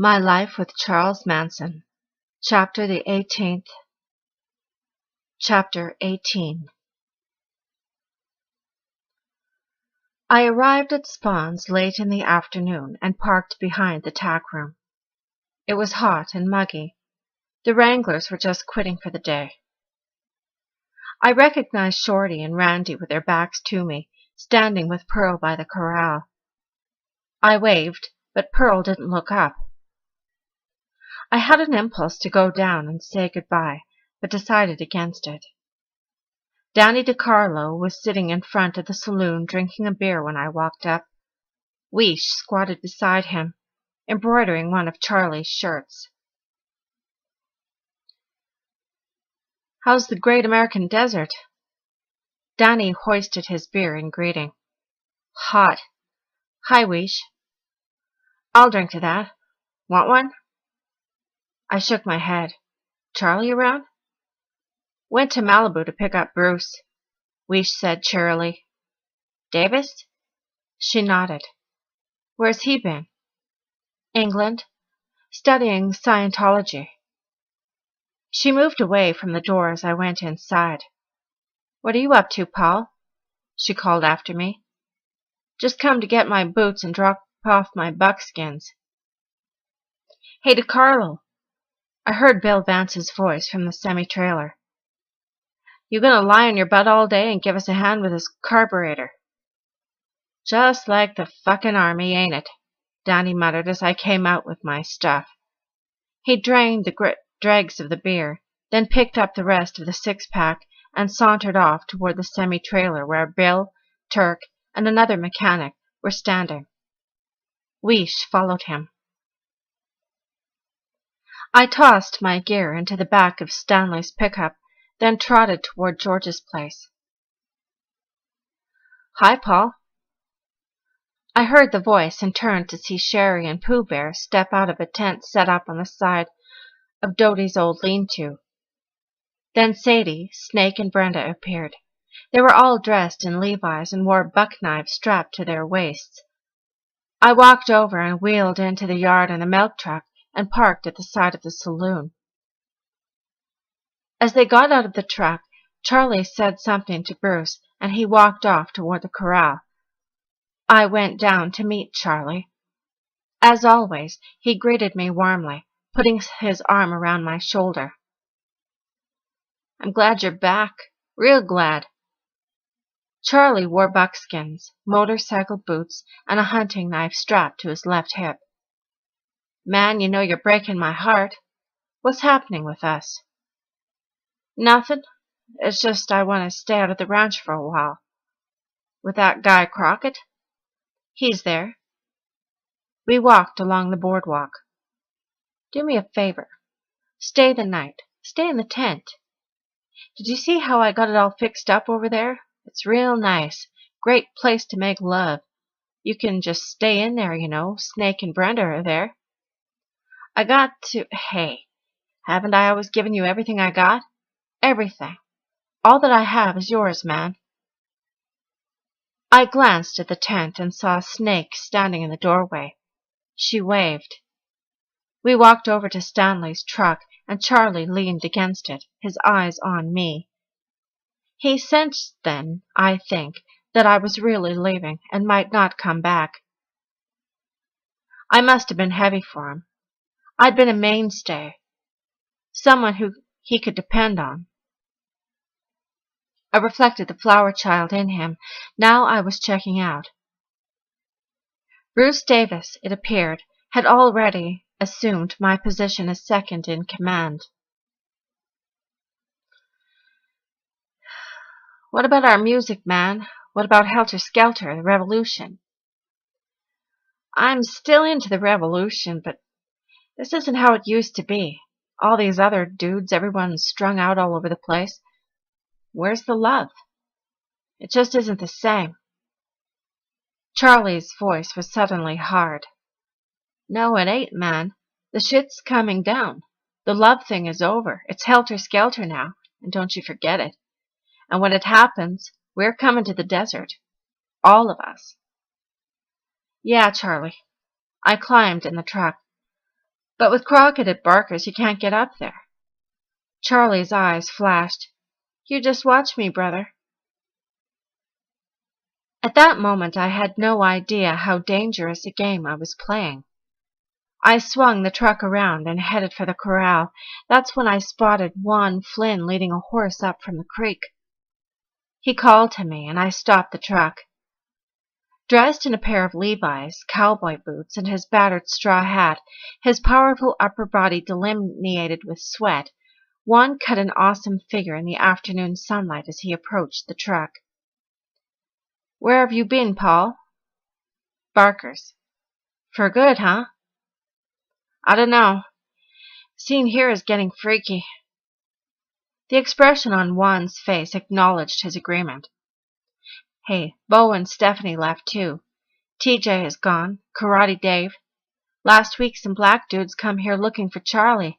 My Life with Charles Manson, Chapter the 18th, Chapter 18. I arrived at Spawn's late in the afternoon and parked behind the tack room. It was hot and muggy. The wranglers were just quitting for the day. I recognized Shorty and Randy with their backs to me, standing with Pearl by the corral. I waved, but Pearl didn't look up. I had an impulse to go down and say goodbye, but decided against it. Danny DeCarlo was sitting in front of the saloon drinking a beer when I walked up. Weish squatted beside him, embroidering one of Charlie's shirts. "How's the great American desert?" Danny hoisted his beer in greeting. "Hot. Hi, Weish." "I'll drink to that. Want one?" I shook my head. "Charlie around?" "Went to Malibu to pick up Bruce," Weish said cheerily. "Davis?" She nodded. "Where's he been?" "England. Studying Scientology." She moved away from the door as I went inside. "What are you up to, Paul?" she called after me. "Just come to get my boots and drop off my buckskins." "Hey, DeCarlo," I heard Bill Vance's voice from the semi-trailer. "You gonna lie on your butt all day and give us a hand with this carburetor?" "Just like the fucking army, ain't it?" Danny muttered as I came out with my stuff. He drained the dregs of the beer, then picked up the rest of the six-pack and sauntered off toward the semi-trailer where Bill, Turk, and another mechanic were standing. Weish followed him. I tossed my gear into the back of Stanley's pickup, then trotted toward George's place. "Hi, Paul." I heard the voice and turned to see Sherry and Pooh Bear step out of a tent set up on the side of Doty's old lean-to. Then Sadie, Snake, and Brenda appeared. They were all dressed in Levi's and wore buck-knives strapped to their waists. I walked over and wheeled into the yard in a milk truck and parked at the side of the saloon. As they got out of the truck, Charlie said something to Bruce, and he walked off toward the corral. I went down to meet Charlie. As always, he greeted me warmly, putting his arm around my shoulder. "I'm glad you're back. Real glad." Charlie wore buckskins, motorcycle boots, and a hunting knife strapped to his left hip. "Man, you know you're breaking my heart. What's happening with us?" "Nothing. It's just I want to stay out of the ranch for a while." "With that guy Crockett?" "He's there." We walked along the boardwalk. "Do me a favor. Stay the night. Stay in the tent. Did you see how I got it all fixed up over there? It's real nice. Great place to make love. You can just stay in there, you know. Snake and Brenda are there." "I got to... Hey, haven't I always given you everything I got? Everything. All that I have is yours, man." I glanced at the tent and saw Snake standing in the doorway. She waved. We walked over to Stanley's truck, and Charlie leaned against it, his eyes on me. He sensed then, I think, that I was really leaving and might not come back. I must have been heavy for him. I'd been a mainstay, someone who he could depend on. I reflected the flower child in him. Now I was checking out. Bruce Davis, it appeared, had already assumed my position as second in command. "What about our music, man? What about Helter Skelter, the revolution?" "I'm still into the revolution, but this isn't how it used to be. All these other dudes, everyone's strung out all over the place. Where's the love? It just isn't the same." Charlie's voice was suddenly hard. "No, it ain't, man. The shit's coming down. The love thing is over. It's helter-skelter now, and don't you forget it. And when it happens, we're coming to the desert. All of us." "Yeah, Charlie." I climbed in the truck. But with Crockett at Barker's, you can't get up there. Charlie's eyes flashed. You just watch me, brother. At that moment, I had no idea how dangerous a game I was playing. I swung the truck around and headed for the corral. That's when I spotted Juan Flynn leading a horse up from the creek. He called to me, and I stopped the truck. Dressed in a pair of Levi's, cowboy boots, and his battered straw hat, his powerful upper body delineated with sweat, Juan cut an awesome figure in the afternoon sunlight as he approached the truck. Where have you been, Paul? Barker's. For good, huh? I don't know. Scene here is getting freaky. The expression on Juan's face acknowledged his agreement. Hey, Bo and Stephanie left too. TJ is gone. Karate Dave. Last week some black dudes come here looking for Charlie.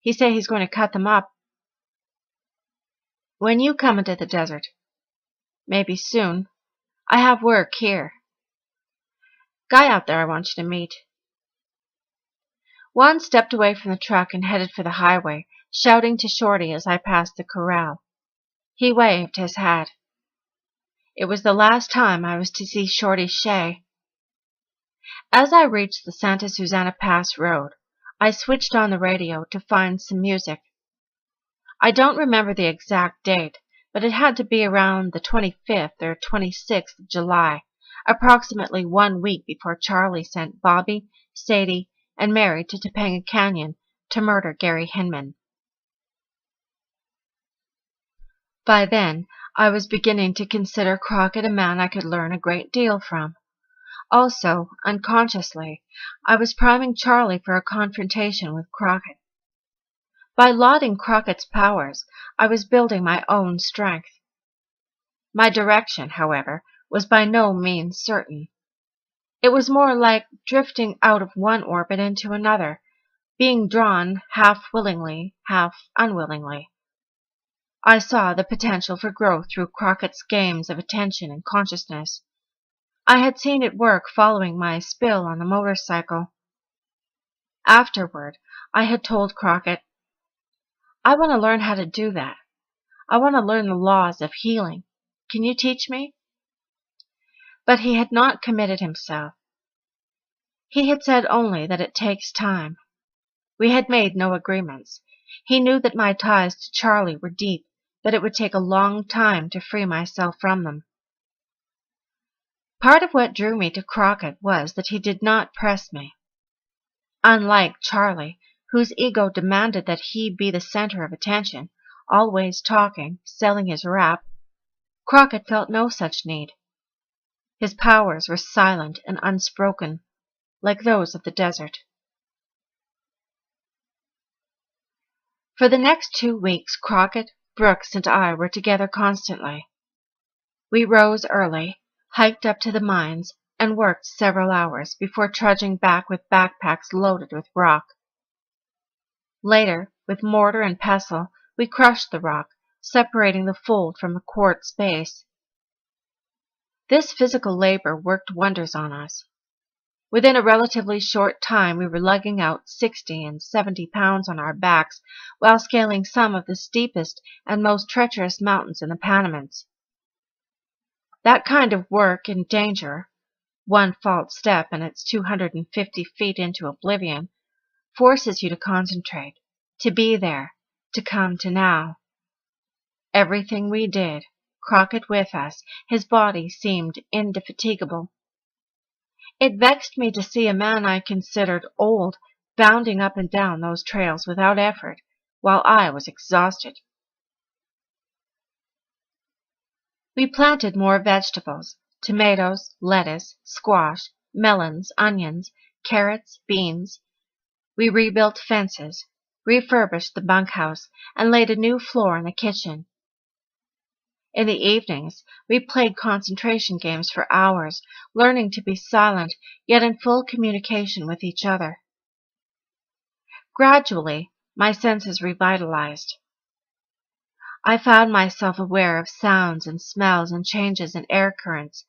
He say he's going to cut them up. When you come into the desert? Maybe soon. I have work here. Guy out there I want you to meet. Juan stepped away from the truck and headed for the highway, shouting to Shorty as I passed the corral. He waved his hat. It was the last time I was to see Shorty Shea. As I reached the Santa Susana Pass Road, I switched on the radio to find some music. I don't remember the exact date, but it had to be around the 25th or 26th of July, approximately 1 week before Charlie sent Bobby, Sadie, and Mary to Topanga Canyon to murder Gary Hinman. By then, I was beginning to consider Crockett a man I could learn a great deal from. Also, unconsciously, I was priming Charlie for a confrontation with Crockett. By lauding Crockett's powers, I was building my own strength. My direction, however, was by no means certain. It was more like drifting out of one orbit into another, being drawn half willingly, half unwillingly. I saw the potential for growth through Crockett's games of attention and consciousness. I had seen it work following my spill on the motorcycle. Afterward, I had told Crockett, I want to learn how to do that. I want to learn the laws of healing. Can you teach me? But he had not committed himself. He had said only that it takes time. We had made no agreements. He knew that my ties to Charlie were deep, that it would take a long time to free myself from them. Part of what drew me to Crockett was that he did not press me. Unlike Charlie, whose ego demanded that he be the center of attention, always talking, selling his rap, Crockett felt no such need. His powers were silent and unspoken, like those of the desert. For the next 2 weeks, Crockett, Brooks, and I were together constantly. We rose early, hiked up to the mines, and worked several hours before trudging back with backpacks loaded with rock. Later, with mortar and pestle, we crushed the rock, separating the fold from the quartz base. This physical labor worked wonders on us. Within a relatively short time, we were lugging out 60 and 70 pounds on our backs while scaling some of the steepest and most treacherous mountains in the Panamints. That kind of work and danger, one false step and it's 250 feet into oblivion, forces you to concentrate, to be there, to come to now. Everything we did, Crockett with us, his body seemed indefatigable. It vexed me to see a man I considered old bounding up and down those trails without effort, while I was exhausted. We planted more vegetables, tomatoes, lettuce, squash, melons, onions, carrots, beans. We rebuilt fences, refurbished the bunkhouse, and laid a new floor in the kitchen. In the evenings, we played concentration games for hours, learning to be silent, yet in full communication with each other. Gradually, my senses revitalized. I found myself aware of sounds and smells and changes in air currents.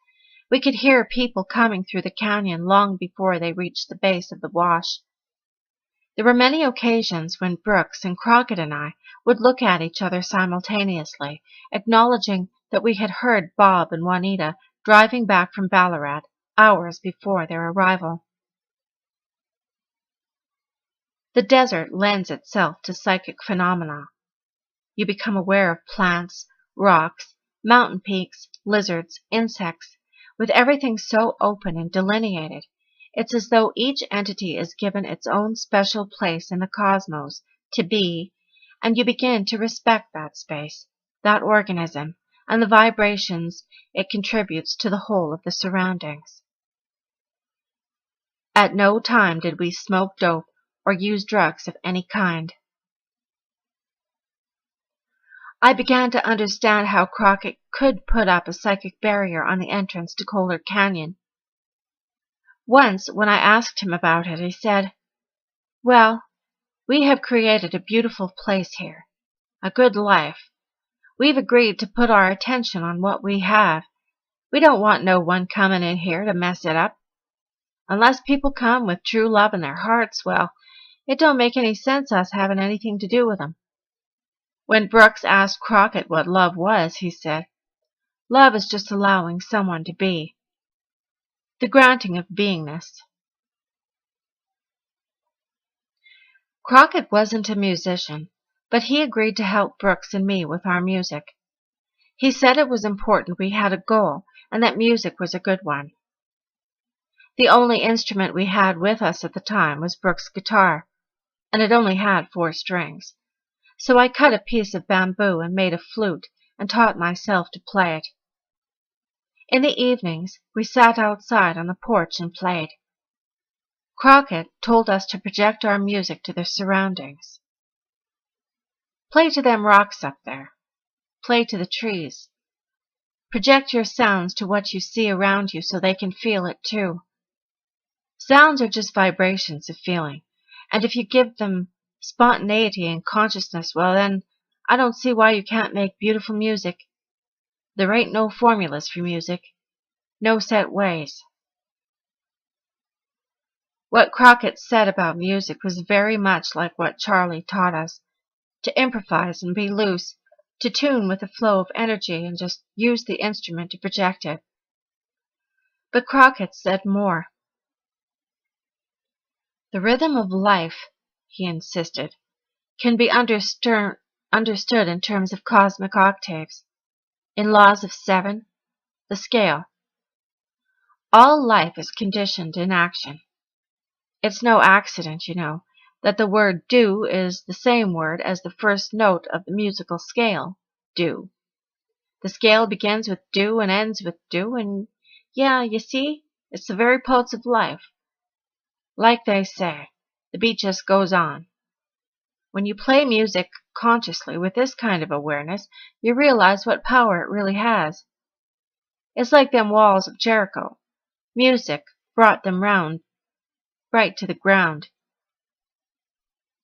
We could hear people coming through the canyon long before they reached the base of the wash. There were many occasions when Brooks and Crockett and I would look at each other simultaneously, acknowledging that we had heard Bob and Juanita driving back from Ballarat hours before their arrival. The desert lends itself to psychic phenomena. You become aware of plants, rocks, mountain peaks, lizards, insects. With everything so open and delineated, it's as though each entity is given its own special place in the cosmos to be, and you begin to respect that space, that organism, and the vibrations it contributes to the whole of the surroundings. At no time did we smoke dope or use drugs of any kind. I began to understand how Crockett could put up a psychic barrier on the entrance to Kohler Canyon. Once, when I asked him about it, he said, "Well, we have created a beautiful place here, a good life. We've agreed to put our attention on what we have. We don't want no one coming in here to mess it up. Unless people come with true love in their hearts, well, it don't make any sense us having anything to do with them." When Brooks asked Crockett what love was, he said, "Love is just allowing someone to be. The granting of beingness." Crockett wasn't a musician, but he agreed to help Brooks and me with our music. He said it was important we had a goal and that music was a good one. The only instrument we had with us at the time was Brooks' guitar, and it only had 4 strings. So I cut a piece of bamboo and made a flute and taught myself to play it. In the evenings, we sat outside on the porch and played. Crockett told us to project our music to the surroundings. Play to them rocks up there. Play to the trees. Project your sounds to what you see around you so they can feel it too. Sounds are just vibrations of feeling, and if you give them spontaneity and consciousness, well then, I don't see why you can't make beautiful music. There ain't no formulas for music, no set ways. What Crockett said about music was very much like what Charlie taught us, to improvise and be loose, to tune with the flow of energy and just use the instrument to project it. But Crockett said more. The rhythm of life, he insisted, can be understood in terms of cosmic octaves, in laws of 7, the scale. All life is conditioned in action. It's no accident, you know, that the word do is the same word as the first note of the musical scale, do. The scale begins with do and ends with do, and yeah, you see, it's the very pulse of life. Like they say, the beat just goes on. When you play music consciously with this kind of awareness, you realize what power it really has. It's like them walls of Jericho. Music brought them round right to the ground.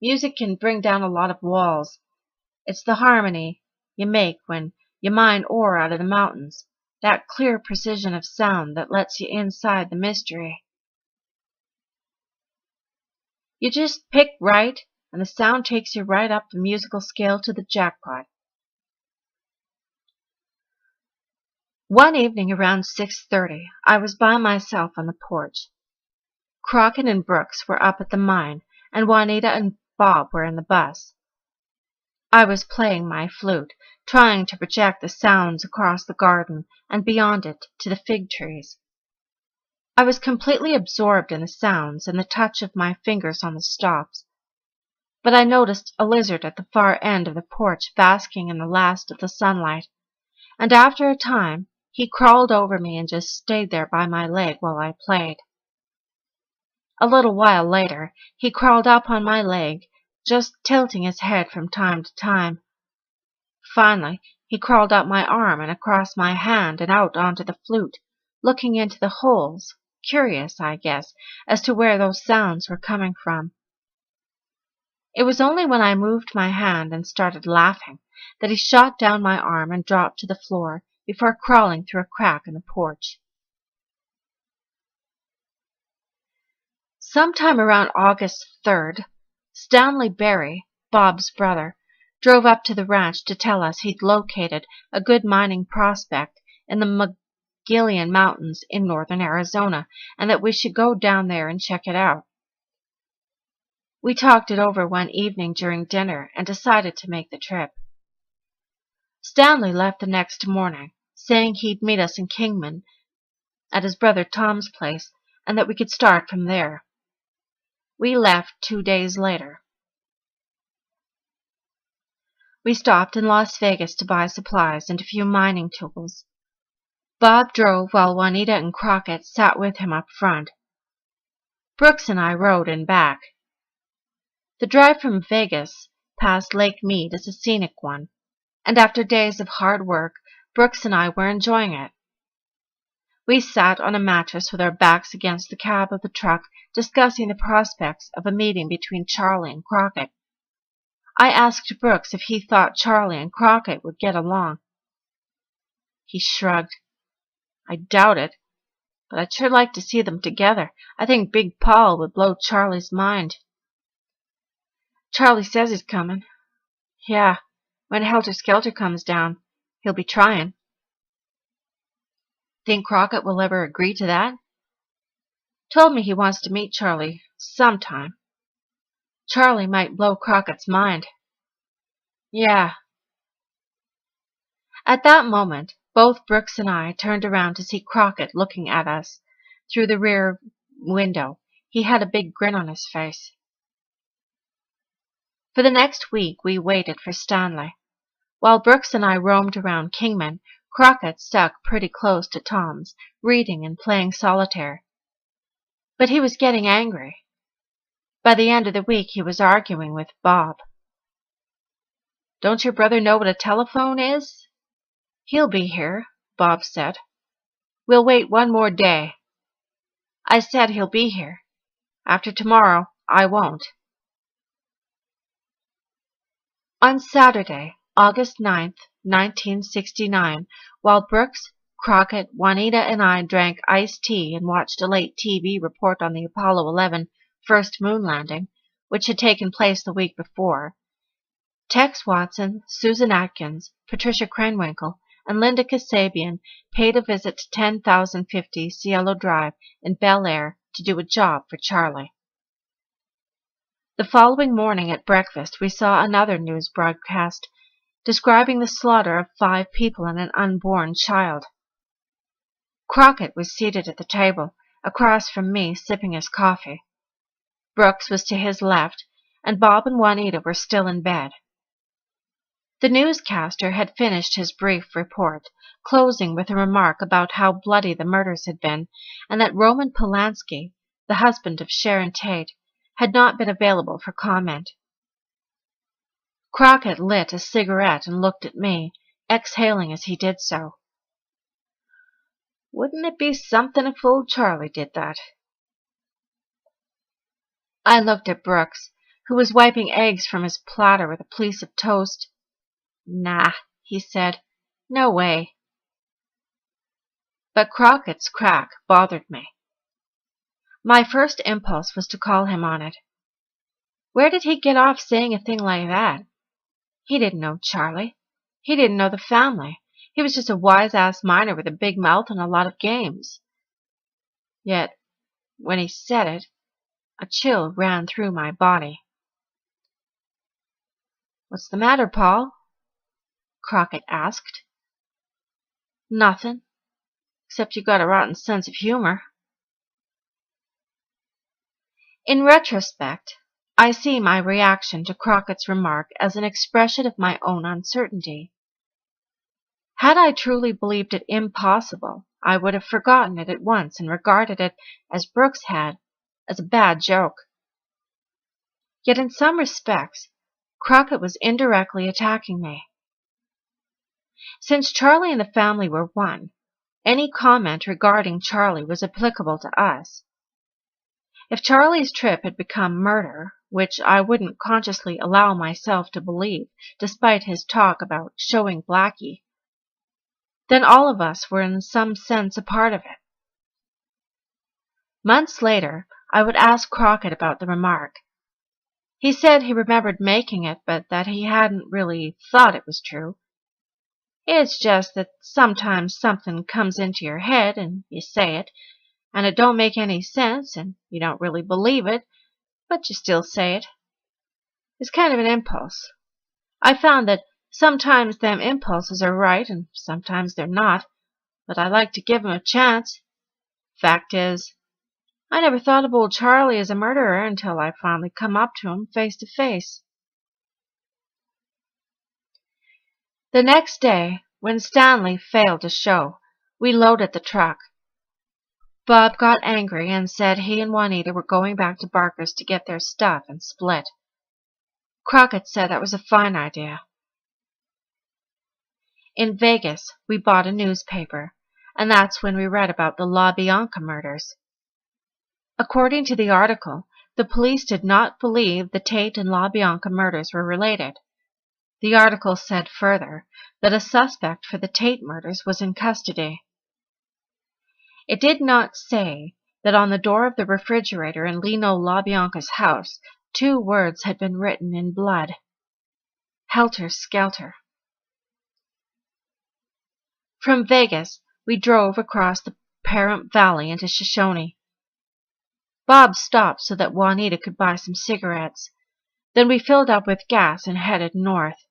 Music can bring down a lot of walls. It's the harmony you make when you mine ore out of the mountains, that clear precision of sound that lets you inside the mystery. You just pick right, and the sound takes you right up the musical scale to the jackpot. One evening around 6:30, I was by myself on the porch. Crockett and Brooks were up at the mine, and Juanita and Bob were in the bus. I was playing my flute, trying to project the sounds across the garden and beyond it to the fig trees. I was completely absorbed in the sounds and the touch of my fingers on the stops. But I noticed a lizard at the far end of the porch basking in the last of the sunlight, and after a time he crawled over me and just stayed there by my leg while I played. A little while later, he crawled up on my leg, just tilting his head from time to time. Finally, he crawled up my arm and across my hand and out onto the flute, looking into the holes, curious, I guess, as to where those sounds were coming from. It was only when I moved my hand and started laughing that he shot down my arm and dropped to the floor before crawling through a crack in the porch. Sometime around August 3rd, Stanley Berry, Bob's brother, drove up to the ranch to tell us he'd located a good mining prospect in the Magillian Mountains in northern Arizona, and that we should go down there and check it out. We talked it over one evening during dinner and decided to make the trip. Stanley left the next morning, saying he'd meet us in Kingman at his brother Tom's place and that we could start from there. We left 2 days later. We stopped in Las Vegas to buy supplies and a few mining tools. Bob drove while Juanita and Crockett sat with him up front. Brooks and I rode in back. The drive from Vegas past Lake Mead is a scenic one, and after days of hard work, Brooks and I were enjoying it. We sat on a mattress with our backs against the cab of the truck, discussing the prospects of a meeting between Charlie and Crockett. I asked Brooks if he thought Charlie and Crockett would get along. He shrugged. I doubt it, but I'd sure like to see them together. I think Big Paul would blow Charlie's mind. Charlie says he's coming. Yeah, when Helter Skelter comes down, he'll be trying. Think Crockett will ever agree to that? Told me he wants to meet Charlie sometime. Charlie might blow Crockett's mind. Yeah. At that moment, both Brooks and I turned around to see Crockett looking at us through the rear window. He had a big grin on his face. For the next week, we waited for Stanley. While Brooks and I roamed around Kingman, Crockett stuck pretty close to Tom's, reading and playing solitaire. But he was getting angry. By the end of the week, he was arguing with Bob. Don't your brother know what a telephone is? He'll be here, Bob said. We'll wait one more day. I said he'll be here. After tomorrow, I won't. On Saturday, August 9th, 1969, while Brooks, Crockett, Juanita, and I drank iced tea and watched a late TV report on the Apollo 11 first moon landing, which had taken place the week before, Tex Watson, Susan Atkins, Patricia Krenwinkel, and Linda Kasabian paid a visit to 10,050 Cielo Drive in Bel Air to do a job for Charlie. The following morning at breakfast, we saw another news broadcast describing the slaughter of 5 people and an unborn child. Crockett was seated at the table, across from me, sipping his coffee. Brooks was to his left, and Bob and Juanita were still in bed. The newscaster had finished his brief report, closing with a remark about how bloody the murders had been, and that Roman Polanski, the husband of Sharon Tate, had not been available for comment. Crockett lit a cigarette and looked at me, exhaling as he did so. Wouldn't it be something if old Charlie did that? I looked at Brooks, who was wiping eggs from his platter with a piece of toast. Nah, he said. No way. But Crockett's crack bothered me. My first impulse was to call him on it. Where did he get off saying a thing like that? He didn't know Charlie. He didn't know the family. He was just a wise-ass miner with a big mouth and a lot of games. Yet, when he said it, a chill ran through my body. What's the matter, Paul? Crockett asked. Nothing, except you got a rotten sense of humor. In retrospect, I see my reaction to Crockett's remark as an expression of my own uncertainty. Had I truly believed it impossible, I would have forgotten it at once and regarded it, as Brooks had, as a bad joke. Yet in some respects, Crockett was indirectly attacking me. Since Charlie and the family were one, any comment regarding Charlie was applicable to us. If Charlie's trip had become murder, which I wouldn't consciously allow myself to believe, despite his talk about showing Blackie, then all of us were in some sense a part of it. Months later, I would ask Crockett about the remark. He said he remembered making it, but that he hadn't really thought it was true. It's just that sometimes something comes into your head and you say it, and it don't make any sense, and you don't really believe it, but you still say it. It's kind of an impulse. I found that sometimes them impulses are right and sometimes they're not, but I like to give 'em a chance. Fact is, I never thought of old Charlie as a murderer until I finally come up to him face to face. The next day, when Stanley failed to show, we loaded the truck. Bob got angry and said he and Juanita were going back to Barker's to get their stuff and split. Crockett said that was a fine idea. In Vegas, we bought a newspaper, and that's when we read about the La Bianca murders. According to the article, the police did not believe the Tate and La Bianca murders were related. The article said further that a suspect for the Tate murders was in custody. It did not say that on the door of the refrigerator in Lino LaBianca's house 2 words had been written in blood. Helter Skelter. From Vegas, we drove across the Pahrump Valley into Shoshone. Bob stopped so that Juanita could buy some cigarettes. Then we filled up with gas and headed north.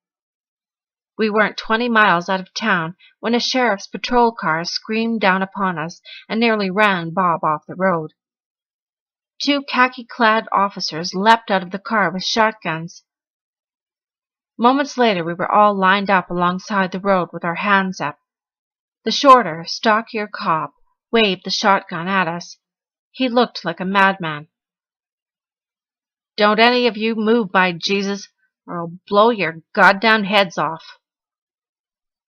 We weren't 20 miles out of town when a sheriff's patrol car screamed down upon us and nearly ran Bob off the road. 2 khaki-clad officers leapt out of the car with shotguns. Moments later, we were all lined up alongside the road with our hands up. The shorter, stockier cop waved the shotgun at us. He looked like a madman. "Don't any of you move, by Jesus, or I'll blow your goddamn heads off."